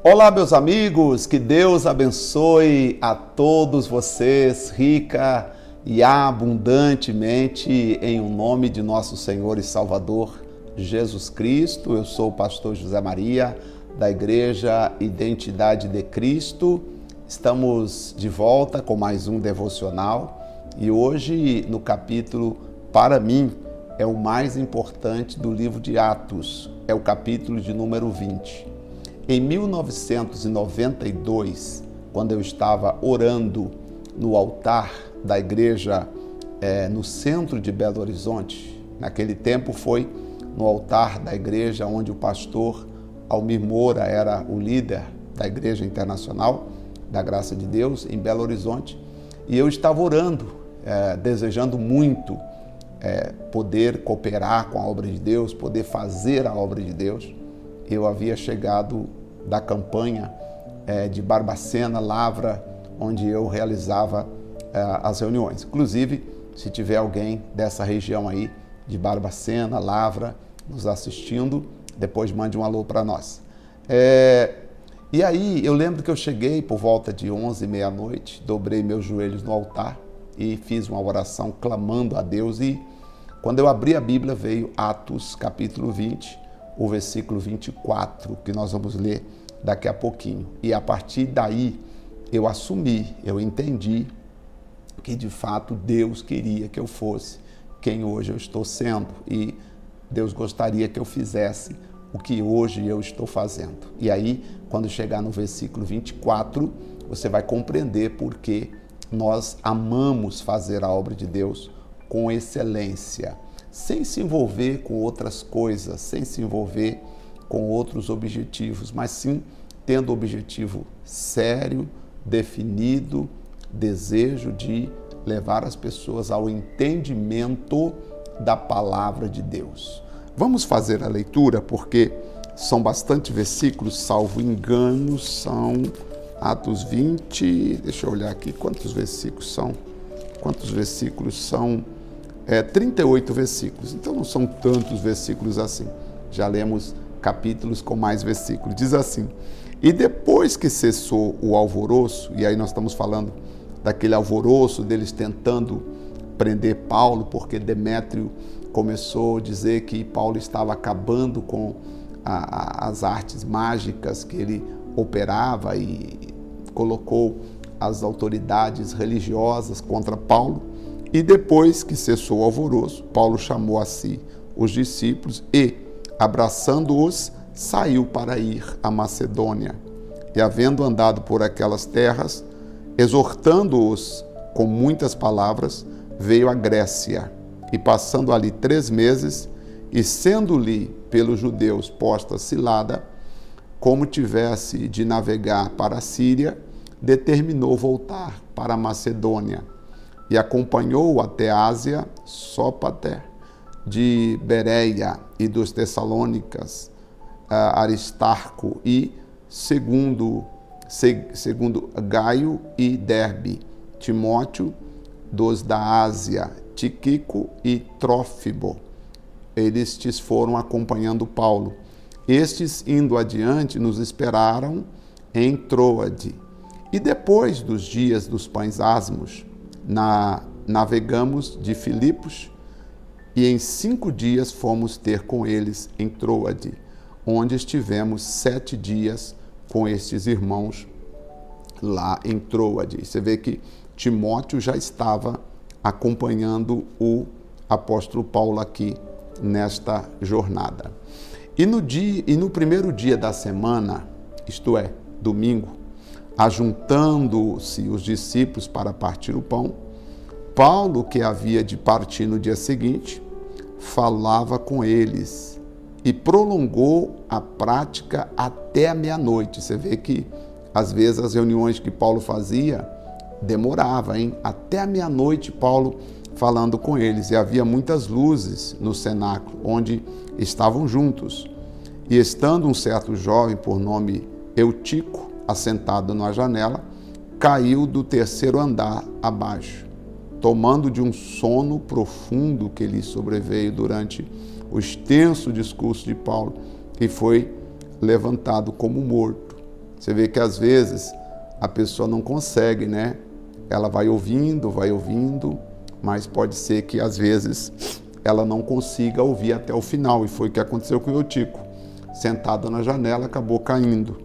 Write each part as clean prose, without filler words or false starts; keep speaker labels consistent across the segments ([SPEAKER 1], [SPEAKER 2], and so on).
[SPEAKER 1] Olá, meus amigos, que Deus abençoe a todos vocês rica e abundantemente em nome de nosso Senhor e Salvador Jesus Cristo. Eu sou o pastor José Maria, da Igreja Identidade de Cristo. Estamos de volta com mais um devocional e hoje no capítulo, para mim, é o mais importante do livro de Atos, é o capítulo de número 20. Em 1992, quando eu estava orando no altar da igreja no centro de Belo Horizonte, naquele tempo foi no altar da igreja onde o pastor Almir Moura era o líder da Igreja Internacional da Graça de Deus em Belo Horizonte, e eu estava orando, desejando muito poder cooperar com a obra de Deus, poder fazer a obra de Deus. Eu havia chegado da campanha de Barbacena, Lavra, onde eu realizava as reuniões. Inclusive, se tiver alguém dessa região aí, de Barbacena, Lavra, nos assistindo, depois mande um alô para nós. E aí, eu lembro que eu cheguei por volta de 11, meia-noite, dobrei meus joelhos no altar e fiz uma oração clamando a Deus. E quando eu abri a Bíblia, veio Atos, capítulo 20, o versículo 24, que nós vamos ler daqui a pouquinho. E a partir daí eu assumi, eu entendi que de fato Deus queria que eu fosse quem hoje eu estou sendo e Deus gostaria que eu fizesse o que hoje eu estou fazendo. E aí, quando chegar no versículo 24, você vai compreender por que nós amamos fazer a obra de Deus com excelência, sem se envolver com outras coisas, sem se envolver com outros objetivos, mas sim tendo objetivo sério, definido, desejo de levar as pessoas ao entendimento da palavra de Deus. Vamos fazer a leitura, porque são bastante versículos, salvo engano, são Atos 20, deixa eu olhar aqui, quantos versículos são? 38 versículos, então não são tantos versículos assim. Já lemos capítulos com mais versículos. Diz assim: e depois que cessou o alvoroço, e aí nós estamos falando daquele alvoroço deles tentando prender Paulo, porque Demétrio começou a dizer que Paulo estava acabando com as artes mágicas que ele operava e colocou as autoridades religiosas contra Paulo. E depois que cessou o alvoroço, Paulo chamou a si os discípulos e, abraçando-os, saiu para ir à Macedônia. E, havendo andado por aquelas terras, exortando-os com muitas palavras, veio à Grécia. E, passando ali 3 meses, e sendo-lhe pelos judeus posta cilada, como tivesse de navegar para a Síria, determinou voltar para a Macedônia. E acompanhou até Ásia, Sópater, de Bereia e dos Tessalônicas, Aristarco e segundo Gaio e Derbe, Timóteo, dos da Ásia, Tíquico e Trófimo. Estes foram acompanhando Paulo. Estes, indo adiante, nos esperaram em Troade. E depois dos dias dos pães asmos, navegamos de Filipos e em 5 dias fomos ter com eles em Troade, onde estivemos 7 dias com estes irmãos lá em Troade. Você vê que Timóteo já estava acompanhando o apóstolo Paulo aqui nesta jornada. E no primeiro dia da semana, isto é, domingo, ajuntando-se os discípulos para partir o pão, Paulo, que havia de partir no dia seguinte, falava com eles e prolongou a prática até a meia-noite. Você vê que, às vezes, as reuniões que Paulo fazia demorava, hein? Até a meia-noite, Paulo falando com eles. E havia muitas luzes no cenáculo, onde estavam juntos. E estando um certo jovem, por nome Eutico, assentado na janela, caiu do 3º andar abaixo, tomando de um sono profundo que lhe sobreveio durante o extenso discurso de Paulo, e foi levantado como morto. Você vê que às vezes a pessoa não consegue, né? Ela vai ouvindo, mas pode ser que às vezes ela não consiga ouvir até o final. E foi o que aconteceu com o Eutico. Sentado na janela, acabou caindo.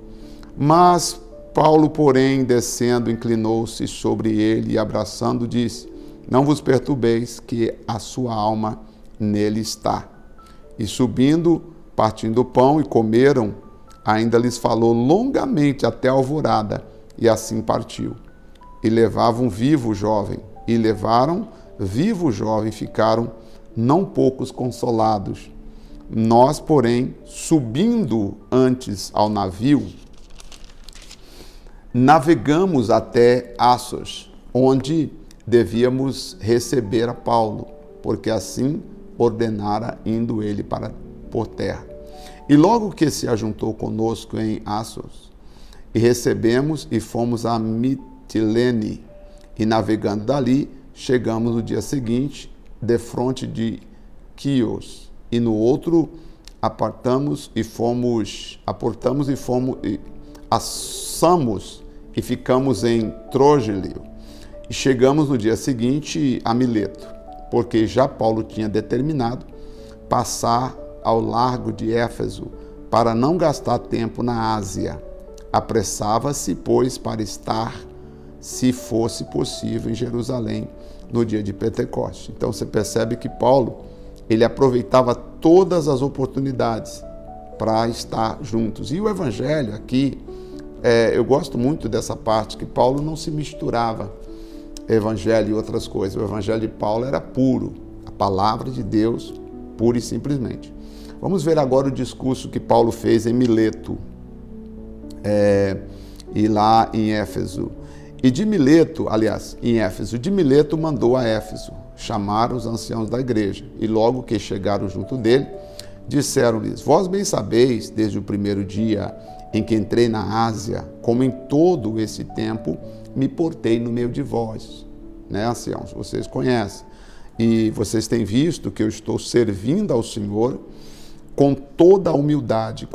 [SPEAKER 1] Mas Paulo, porém, descendo, inclinou-se sobre ele e abraçando, disse: não vos perturbeis, que a sua alma nele está. E subindo, partindo o pão, e comeram, ainda lhes falou longamente até a alvorada, e assim partiu. E levaram vivo o jovem, ficaram não poucos consolados. Nós, porém, subindo antes ao navio, navegamos até Assos, onde devíamos receber a Paulo, porque assim ordenara, indo ele por terra. E logo que se ajuntou conosco em Assos, e recebemos e fomos a Mitilene, e navegando dali, chegamos no dia seguinte, defronte de Quios, e no outro assamos e ficamos em Trogilio. E chegamos no dia seguinte a Mileto, porque já Paulo tinha determinado passar ao largo de Éfeso, para não gastar tempo na Ásia. Apressava-se, pois, para estar, se fosse possível, em Jerusalém, no dia de Pentecoste. Então você percebe que Paulo, ele aproveitava todas as oportunidades para estar juntos. E o evangelho aqui, eu gosto muito dessa parte, que Paulo não se misturava evangelho e outras coisas. O evangelho de Paulo era puro, a palavra de Deus, pura e simplesmente. Vamos ver agora o discurso que Paulo fez em Mileto, e lá em Éfeso. E de Mileto, aliás, em Éfeso, de Mileto mandou a Éfeso chamar os anciãos da igreja. E logo que chegaram junto dele, disseram-lhes: vós bem sabeis, desde o primeiro dia em que entrei na Ásia, como em todo esse tempo me portei no meio de vós, né, anciãos? Vocês conhecem. E vocês têm visto que eu estou servindo ao Senhor com toda a humildade,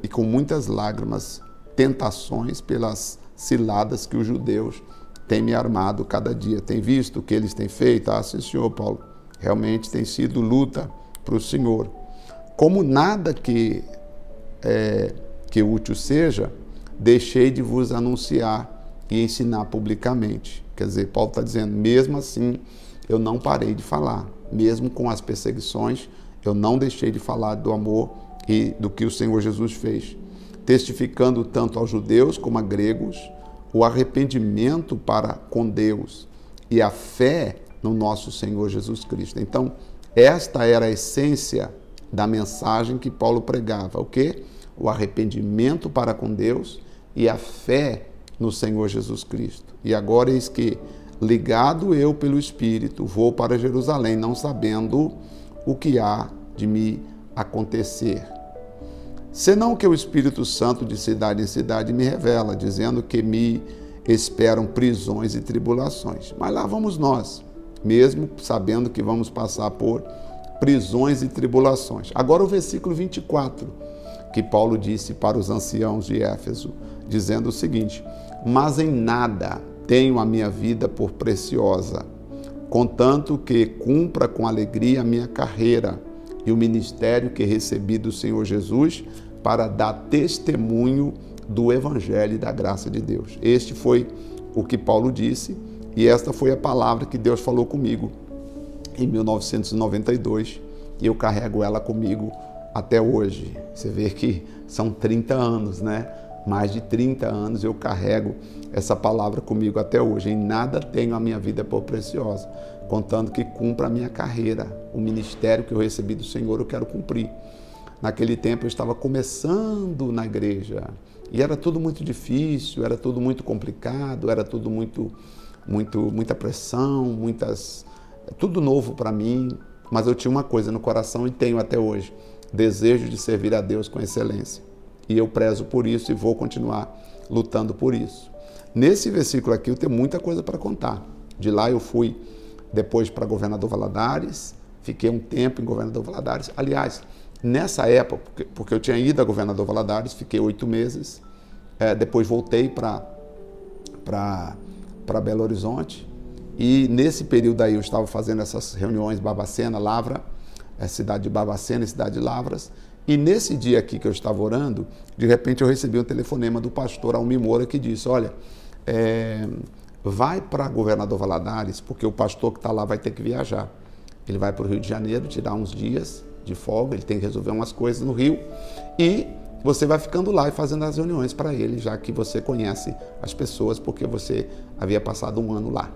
[SPEAKER 1] e com muitas lágrimas, tentações pelas ciladas que os judeus têm me armado cada dia. Tem visto o que eles têm feito? Ah, sim, senhor Paulo, realmente tem sido luta para o Senhor. Como nada que útil seja, deixei de vos anunciar e ensinar publicamente. Quer dizer, Paulo está dizendo, mesmo assim, eu não parei de falar. Mesmo com as perseguições, eu não deixei de falar do amor e do que o Senhor Jesus fez, testificando tanto aos judeus como a gregos o arrependimento para com Deus e a fé no nosso Senhor Jesus Cristo. Então, esta era a essência da mensagem que Paulo pregava. O quê? O arrependimento para com Deus e a fé no Senhor Jesus Cristo. E agora eis que, ligado eu pelo Espírito, vou para Jerusalém, não sabendo o que há de me acontecer. Senão que o Espírito Santo de cidade em cidade me revela, dizendo que me esperam prisões e tribulações. Mas lá vamos nós, mesmo sabendo que vamos passar por prisões e tribulações. Agora o versículo 24, que Paulo disse para os anciãos de Éfeso, dizendo o seguinte: mas em nada tenho a minha vida por preciosa, contanto que cumpra com alegria a minha carreira e o ministério que recebi do Senhor Jesus para dar testemunho do Evangelho e da graça de Deus. Este foi o que Paulo disse e esta foi a palavra que Deus falou comigo em 1992 e eu carrego ela comigo até hoje. Você vê que são 30 anos, né? Mais de 30 anos eu carrego essa palavra comigo até hoje. Em nada tenho a minha vida por preciosa, contando que cumpra a minha carreira. O ministério que eu recebi do Senhor eu quero cumprir. Naquele tempo eu estava começando na igreja e era tudo muito difícil, era tudo muito complicado, era tudo muita pressão, tudo novo para mim, mas eu tinha uma coisa no coração e tenho até hoje, desejo de servir a Deus com excelência. E eu prezo por isso e vou continuar lutando por isso. Nesse versículo aqui eu tenho muita coisa para contar. De lá eu fui depois para Governador Valadares, fiquei um tempo em Governador Valadares. Aliás, nessa época, porque eu tinha ido a Governador Valadares, fiquei 8 meses Depois voltei para Belo Horizonte. E nesse período aí eu estava fazendo essas reuniões Barbacena, Lavra, cidade de Barbacena e cidade de Lavras. E nesse dia aqui que eu estava orando, de repente eu recebi um telefonema do pastor Almir Moura que disse, olha, vai para Governador Valadares, porque o pastor que está lá vai ter que viajar. Ele vai para o Rio de Janeiro, tirar uns dias de folga, ele tem que resolver umas coisas no Rio, e você vai ficando lá e fazendo as reuniões para ele, já que você conhece as pessoas, porque você havia passado um ano lá.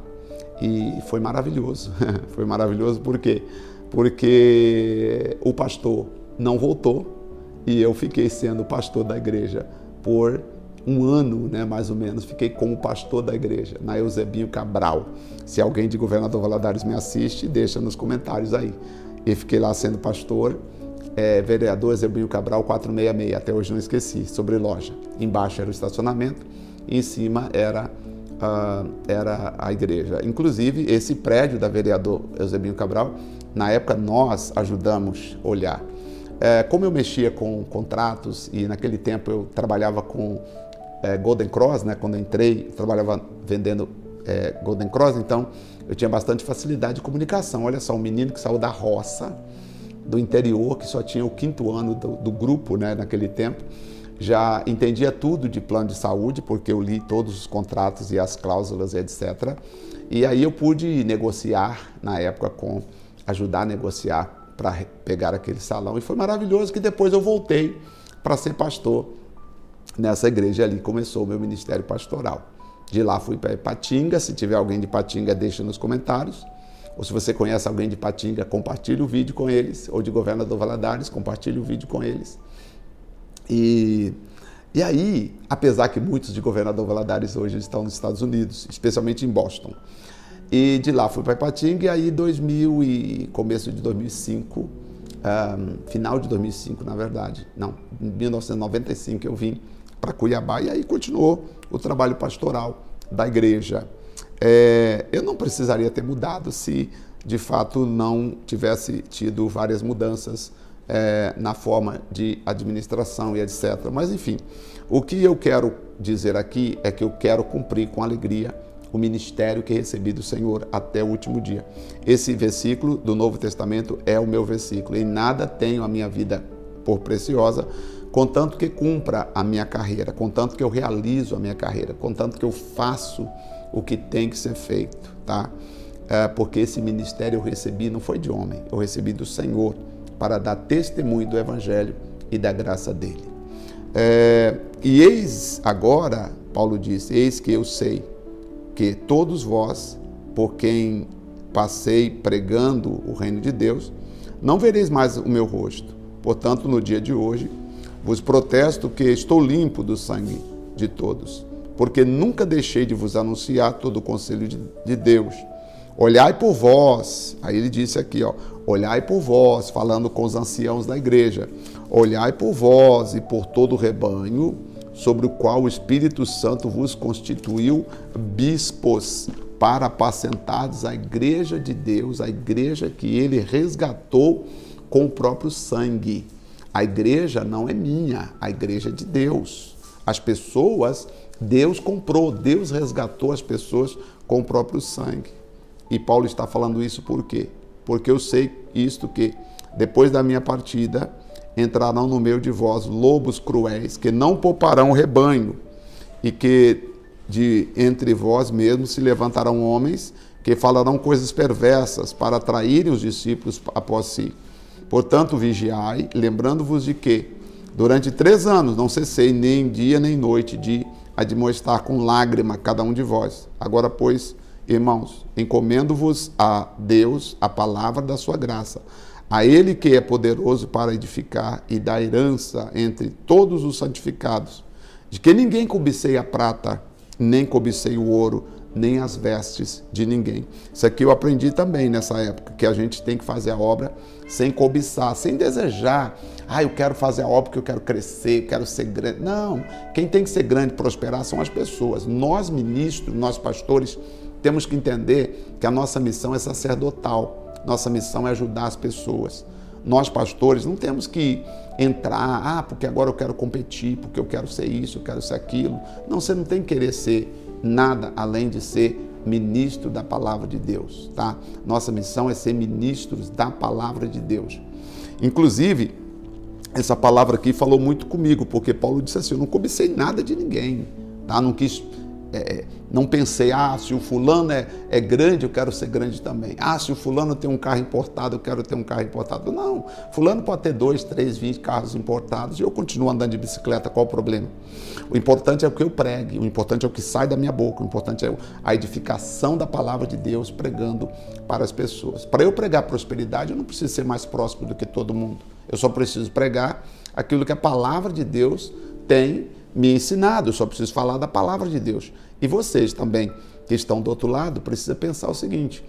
[SPEAKER 1] E foi maravilhoso, foi maravilhoso por quê? Porque o pastor não voltou e eu fiquei sendo pastor da igreja por um ano, né, mais ou menos, fiquei como pastor da igreja, na Eusebio Cabral. Se alguém de Governador Valadares me assiste, deixa nos comentários aí. E fiquei lá sendo pastor, vereador Eusebio Cabral 466, até hoje não esqueci, sobre loja. Embaixo era o estacionamento, e em cima era a igreja. Inclusive, esse prédio da vereador Eusebio Cabral, na época nós ajudamos a olhar. Como eu mexia com contratos e naquele tempo eu trabalhava com Golden Cross, né? Quando eu entrei, eu trabalhava vendendo Golden Cross, então eu tinha bastante facilidade de comunicação. Olha só, um menino que saiu da roça, do interior, que só tinha o 5º ano do grupo, né? Naquele tempo, já entendia tudo de plano de saúde, porque eu li todos os contratos e as cláusulas, etc. E aí eu pude negociar, na época, ajudar a negociar para pegar aquele salão. E foi maravilhoso que depois eu voltei para ser pastor nessa igreja. Ali começou o meu ministério pastoral. De lá fui para Ipatinga. Se tiver alguém de Ipatinga, deixa nos comentários. Ou se você conhece alguém de Ipatinga, compartilhe o vídeo com eles. Ou de Governador Valadares, compartilhe o vídeo com eles. E aí, apesar que muitos de Governador Valadares hoje estão nos Estados Unidos, especialmente em Boston. E de lá fui para Ipatinga, e aí começo de 2005, final de 2005, na verdade, não, em 1995 eu vim para Cuiabá, e aí continuou o trabalho pastoral da igreja. Eu não precisaria ter mudado se, de fato, não tivesse tido várias mudanças na forma de administração e etc. Mas, enfim, o que eu quero dizer aqui é que eu quero cumprir com alegria o ministério que recebi do Senhor até o último dia. Esse versículo do Novo Testamento é o meu versículo. Em nada tenho a minha vida por preciosa, contanto que cumpra a minha carreira, contanto que eu realizo a minha carreira, contanto que eu faço o que tem que ser feito, tá? Porque esse ministério eu recebi, não foi de homem, eu recebi do Senhor, para dar testemunho do Evangelho e da graça dele. E eis agora, Paulo disse, eis que eu sei que todos vós, por quem passei pregando o reino de Deus, não vereis mais o meu rosto. Portanto, no dia de hoje, vos protesto que estou limpo do sangue de todos, porque nunca deixei de vos anunciar todo o conselho de Deus. Olhai por vós, aí ele disse aqui, ó, olhai por vós, falando com os anciãos da igreja, olhai por vós e por todo o rebanho, sobre o qual o Espírito Santo vos constituiu bispos, para apacentardes a igreja de Deus, a igreja que ele resgatou com o próprio sangue. A igreja não é minha, a igreja é de Deus. As pessoas, Deus comprou, Deus resgatou as pessoas com o próprio sangue. E Paulo está falando isso por quê? Porque eu sei isto, que depois da minha partida entrarão no meio de vós lobos cruéis, que não pouparão o rebanho, e que de entre vós mesmos se levantarão homens que falarão coisas perversas para atraírem os discípulos após si. Portanto, vigiai, lembrando-vos de que durante 3 anos não cessei nem dia nem noite de admoestar com lágrima cada um de vós. Agora, pois, irmãos, encomendo-vos a Deus a palavra da sua graça, a Ele que é poderoso para edificar e dar herança entre todos os santificados, de que ninguém cobiceie a prata, nem cobiceie o ouro, nem as vestes de ninguém. Isso aqui eu aprendi também nessa época, que a gente tem que fazer a obra sem cobiçar, sem desejar. Eu quero fazer a obra porque eu quero crescer, eu quero ser grande. Não, quem tem que ser grande e prosperar são as pessoas. Nós ministros, nós pastores, temos que entender que a nossa missão é sacerdotal. Nossa missão é ajudar as pessoas. nós pastores não temos que entrar, porque agora eu quero competir, porque eu quero ser isso, eu quero ser aquilo. Não, você não tem que querer ser nada além de ser ministro da palavra de Deus, tá? Nossa missão é ser ministros da palavra de Deus. Inclusive, essa palavra aqui falou muito comigo, porque Paulo disse assim, eu não cobicei nada de ninguém, tá? Não quis, não pensei, se o fulano é grande, eu quero ser grande também. Se o fulano tem um carro importado, eu quero ter um carro importado. Não, fulano pode ter 2, 3, 20 carros importados e eu continuo andando de bicicleta, qual o problema? O importante é o que eu pregue, o importante é o que sai da minha boca, o importante é a edificação da palavra de Deus pregando para as pessoas. Para eu pregar prosperidade, eu não preciso ser mais próspero do que todo mundo. Eu só preciso pregar aquilo que a palavra de Deus tem me ensinado. Eu só preciso falar da palavra de Deus. E vocês também, que estão do outro lado, precisam pensar o seguinte,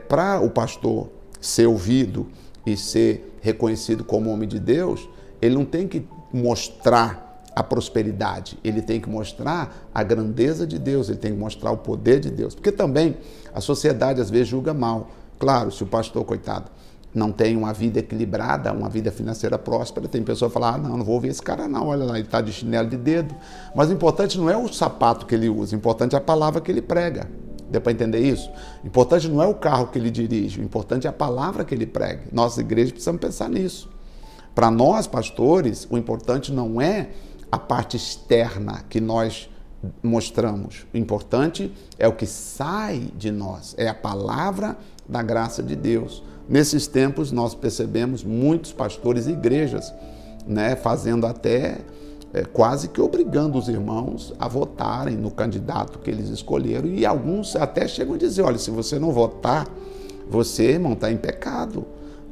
[SPEAKER 1] para o pastor ser ouvido e ser reconhecido como homem de Deus, ele não tem que mostrar a prosperidade, ele tem que mostrar a grandeza de Deus, ele tem que mostrar o poder de Deus. Porque também a sociedade às vezes julga mal. Claro, se o pastor, coitado, não tem uma vida equilibrada, uma vida financeira próspera, tem pessoa que fala, não vou ouvir esse cara não, olha lá, ele está de chinelo de dedo. Mas o importante não é o sapato que ele usa, o importante é a palavra que ele prega. Deu para entender isso? O importante não é o carro que ele dirige, o importante é a palavra que ele prega. Nossa igreja precisa pensar nisso. Para nós, pastores, o importante não é a parte externa que nós mostramos. O importante é o que sai de nós, é a palavra da graça de Deus. Nesses tempos, nós percebemos muitos pastores e igrejas, fazendo até quase que obrigando os irmãos a votarem no candidato que eles escolheram, e alguns até chegam a dizer, olha, se você não votar, você, irmão, está em pecado.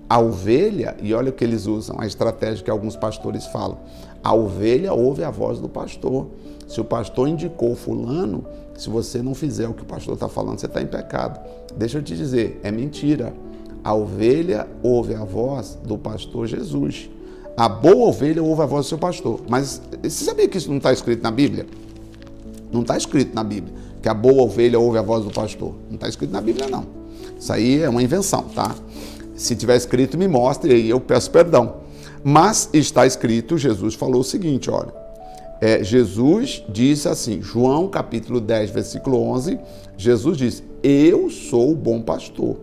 [SPEAKER 1] A ovelha, e olha o que eles usam, a estratégia que alguns pastores falam, a ovelha ouve a voz do pastor. Se o pastor indicou fulano, se você não fizer o que o pastor está falando, você está em pecado. Deixa eu te dizer, é mentira. A ovelha ouve a voz do pastor Jesus. A boa ovelha ouve a voz do seu pastor. Mas você sabia que isso não está escrito na Bíblia? Não está escrito na Bíblia que a boa ovelha ouve a voz do pastor. Não está escrito na Bíblia, não. Isso aí é uma invenção, tá? Se tiver escrito, me mostre e aí eu peço perdão. Mas está escrito, Jesus falou o seguinte, olha. Jesus disse assim, João capítulo 10, versículo 11, Jesus diz, eu sou o bom pastor,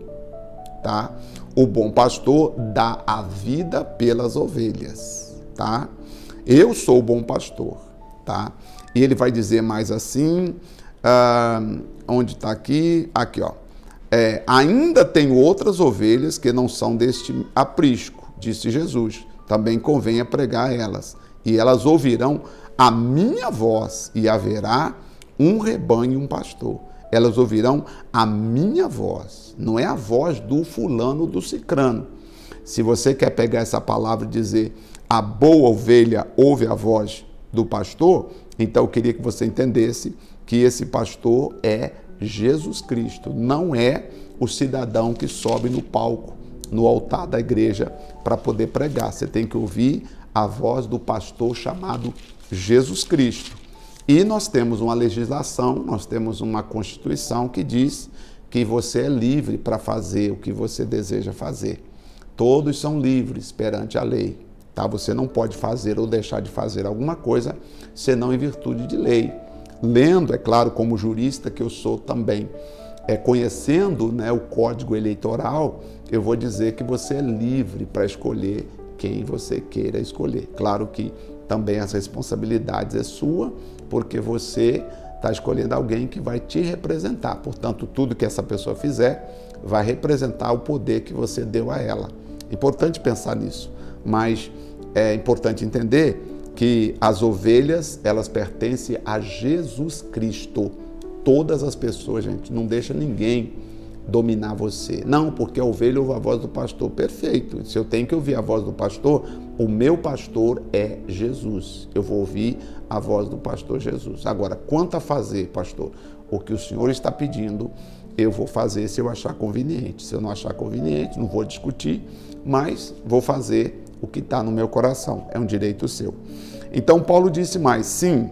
[SPEAKER 1] tá? O bom pastor dá a vida pelas ovelhas, tá? Eu sou o bom pastor, tá? E ele vai dizer mais assim, onde está aqui? Aqui, ó. Ainda tem outras ovelhas que não são deste aprisco, disse Jesus. Também convém pregar elas, e elas ouvirão a minha voz, e haverá um rebanho e um pastor. Elas ouvirão a minha voz, não é a voz do fulano, do cicrano. Se você quer pegar essa palavra e dizer a boa ovelha ouve a voz do pastor, então eu queria que você entendesse que esse pastor é Jesus Cristo, não é o cidadão que sobe no palco, no altar da igreja para poder pregar. Você tem que ouvir a voz do pastor chamado Jesus Cristo. E nós temos uma legislação, nós temos uma Constituição que diz que você é livre para fazer o que você deseja fazer. Todos são livres perante a lei, tá? Você não pode fazer ou deixar de fazer alguma coisa senão em virtude de lei. Lendo, é claro, como jurista que eu sou também, conhecendo, o Código Eleitoral, eu vou dizer que você é livre para escolher quem você queira escolher. Claro que também as responsabilidades é sua, porque você está escolhendo alguém que vai te representar. Portanto, tudo que essa pessoa fizer vai representar o poder que você deu a ela. Importante pensar nisso, mas é importante entender que as ovelhas, elas pertencem a Jesus Cristo. Todas as pessoas, gente, não deixa ninguém dominar você. Não, porque a ovelha ouve a voz do pastor. Perfeito. Se eu tenho que ouvir a voz do pastor, o meu pastor é Jesus. Eu vou ouvir a voz do pastor Jesus. Agora, quanto a fazer, pastor, o que o senhor está pedindo, eu vou fazer se eu achar conveniente. Se eu não achar conveniente, não vou discutir, mas vou fazer o que está no meu coração. É um direito seu. Então, Paulo disse mais, sim,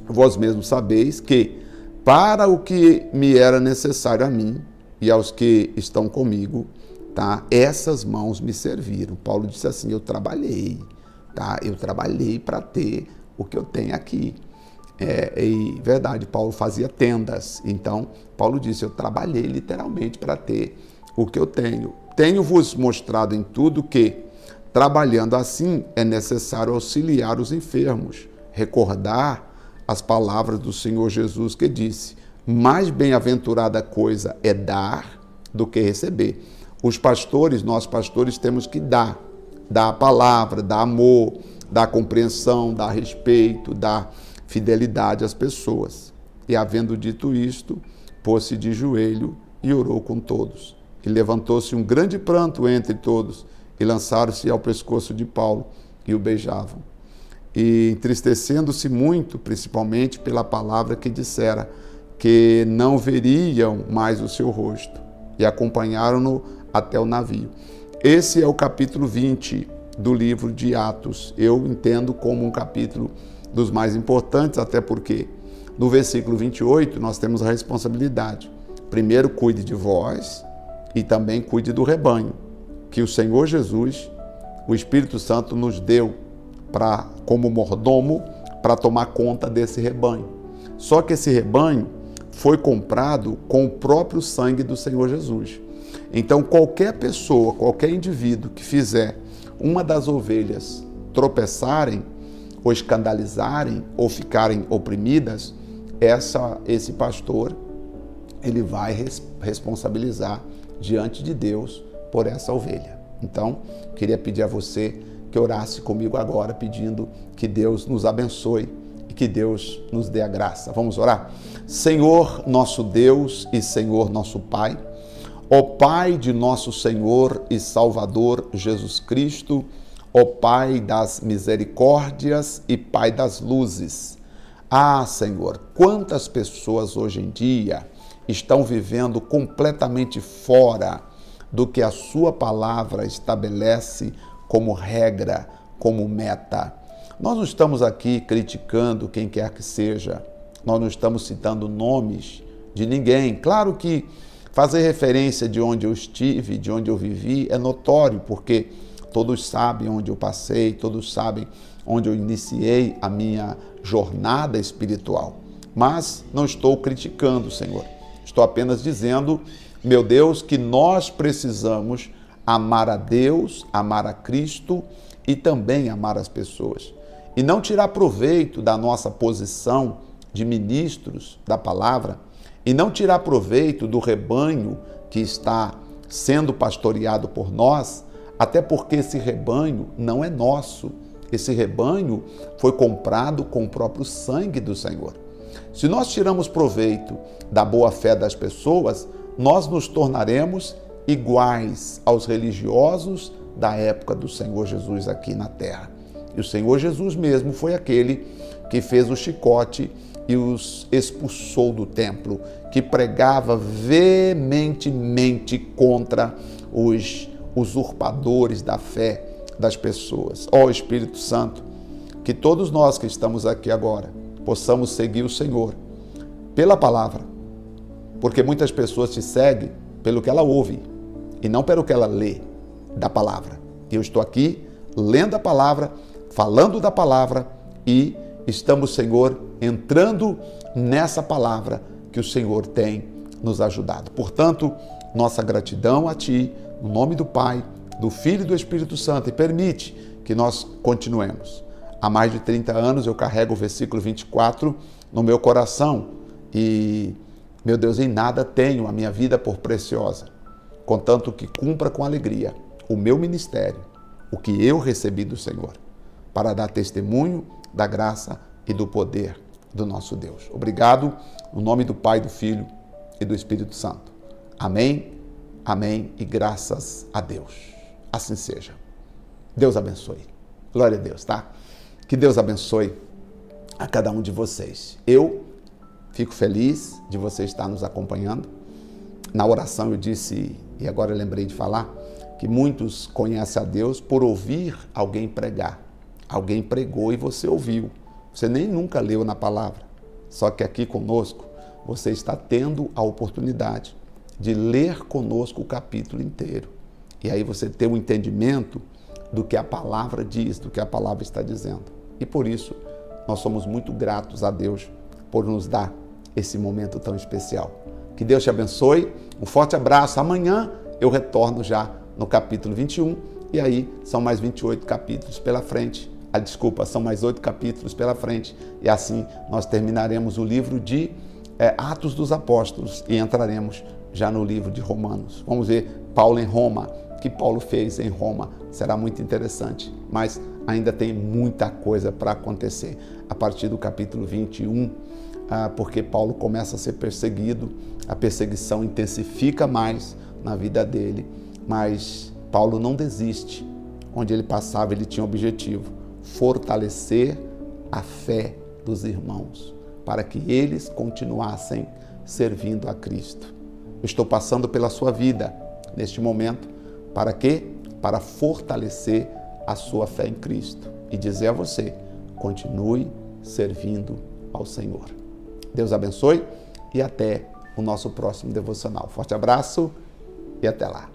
[SPEAKER 1] vós mesmos sabeis que para o que me era necessário a mim e aos que estão comigo, tá? Essas mãos me serviram. Paulo disse assim, eu trabalhei, tá? Eu trabalhei para ter o que eu tenho aqui. E verdade, Paulo fazia tendas. Então, Paulo disse, eu trabalhei literalmente para ter o que eu tenho. Tenho-vos mostrado em tudo que, trabalhando assim, é necessário auxiliar os enfermos, recordar as palavras do Senhor Jesus que disse, mais bem-aventurada coisa é dar do que receber. Os pastores, nós pastores, temos que dar a palavra, dar amor, dar compreensão, dar respeito, dar fidelidade às pessoas. E havendo dito isto, pôs-se de joelho e orou com todos. E levantou-se um grande pranto entre todos, e lançaram-se ao pescoço de Paulo e o beijavam. E entristecendo-se muito, principalmente pela palavra que dissera, que não veriam mais o seu rosto, e acompanharam-no até o navio. Esse é o capítulo 20 do livro de Atos. Eu entendo como um capítulo dos mais importantes, até porque no versículo 28 nós temos a responsabilidade. Primeiro, cuide de vós e também cuide do rebanho, que o Senhor Jesus, o Espírito Santo, nos deu como mordomo para tomar conta desse rebanho. Só que esse rebanho foi comprado com o próprio sangue do Senhor Jesus. Então, qualquer pessoa, qualquer indivíduo que fizer uma das ovelhas tropeçarem, ou escandalizarem, ou ficarem oprimidas, esse pastor, ele vai responsabilizar diante de Deus por essa ovelha. Então, queria pedir a você que orasse comigo agora, pedindo que Deus nos abençoe e que Deus nos dê a graça. Vamos orar? Senhor, nosso Deus e Senhor, nosso Pai, ó Pai de nosso Senhor e Salvador Jesus Cristo, ó Pai das misericórdias e Pai das luzes. Ah, Senhor, quantas pessoas hoje em dia estão vivendo completamente fora do que a sua palavra estabelece como regra, como meta. Nós não estamos aqui criticando quem quer que seja, nós não estamos citando nomes de ninguém. Claro que fazer referência de onde eu estive, de onde eu vivi, é notório, porque todos sabem onde eu passei, todos sabem onde eu iniciei a minha jornada espiritual. Mas não estou criticando, Senhor. Estou apenas dizendo, meu Deus, que nós precisamos amar a Deus, amar a Cristo e também amar as pessoas. E não tirar proveito da nossa posição de ministros da palavra e não tirar proveito do rebanho que está sendo pastoreado por nós, até porque esse rebanho não é nosso. Esse rebanho foi comprado com o próprio sangue do Senhor. Se nós tiramos proveito da boa-fé das pessoas, nós nos tornaremos iguais aos religiosos da época do Senhor Jesus aqui na terra. E o Senhor Jesus mesmo foi aquele que fez o chicote e os expulsou do templo, que pregava veementemente contra os usurpadores da fé das pessoas. Ó Espírito Santo, que todos nós que estamos aqui agora possamos seguir o Senhor pela palavra, porque muitas pessoas te seguem pelo que ela ouve e não pelo que ela lê da palavra. Eu estou aqui lendo a palavra, falando da palavra e estamos, Senhor, entrando nessa palavra que o Senhor tem nos ajudado. Portanto, nossa gratidão a Ti, no nome do Pai, do Filho e do Espírito Santo, e permite que nós continuemos. Há mais de 30 anos eu carrego o versículo 24 no meu coração e, meu Deus, em nada tenho a minha vida por preciosa, contanto que cumpra com alegria o meu ministério, o que eu recebi do Senhor, para dar testemunho da graça e do poder do nosso Deus. Obrigado, no nome do Pai, do Filho e do Espírito Santo. Amém, amém e graças a Deus. Assim seja. Deus abençoe. Glória a Deus, tá? Que Deus abençoe a cada um de vocês. Eu fico feliz de você estar nos acompanhando. Na oração eu disse, e agora eu lembrei de falar, que muitos conhecem a Deus por ouvir alguém pregar. Alguém pregou e você ouviu. Você nem nunca leu na palavra. Só que aqui conosco, você está tendo a oportunidade de ler conosco o capítulo inteiro. E aí você ter um entendimento do que a palavra diz, do que a palavra está dizendo. E por isso, nós somos muito gratos a Deus por nos dar esse momento tão especial. Que Deus te abençoe, um forte abraço. Amanhã eu retorno já no capítulo 21, e aí são mais 28 capítulos pela frente. São mais 8 capítulos pela frente, e assim nós terminaremos o livro de Atos dos Apóstolos e entraremos já no livro de Romanos. Vamos ver Paulo em Roma, o que Paulo fez em Roma, será muito interessante, mas ainda tem muita coisa para acontecer a partir do capítulo 21, porque Paulo começa a ser perseguido, a perseguição intensifica mais na vida dele, mas Paulo não desiste. Onde ele passava, ele tinha um objetivo: fortalecer a fé dos irmãos, para que eles continuassem servindo a Cristo. Eu estou passando pela sua vida neste momento, para quê? Para fortalecer a sua fé em Cristo e dizer a você: continue servindo ao Senhor. Deus abençoe e até o nosso próximo devocional. Forte abraço e até lá.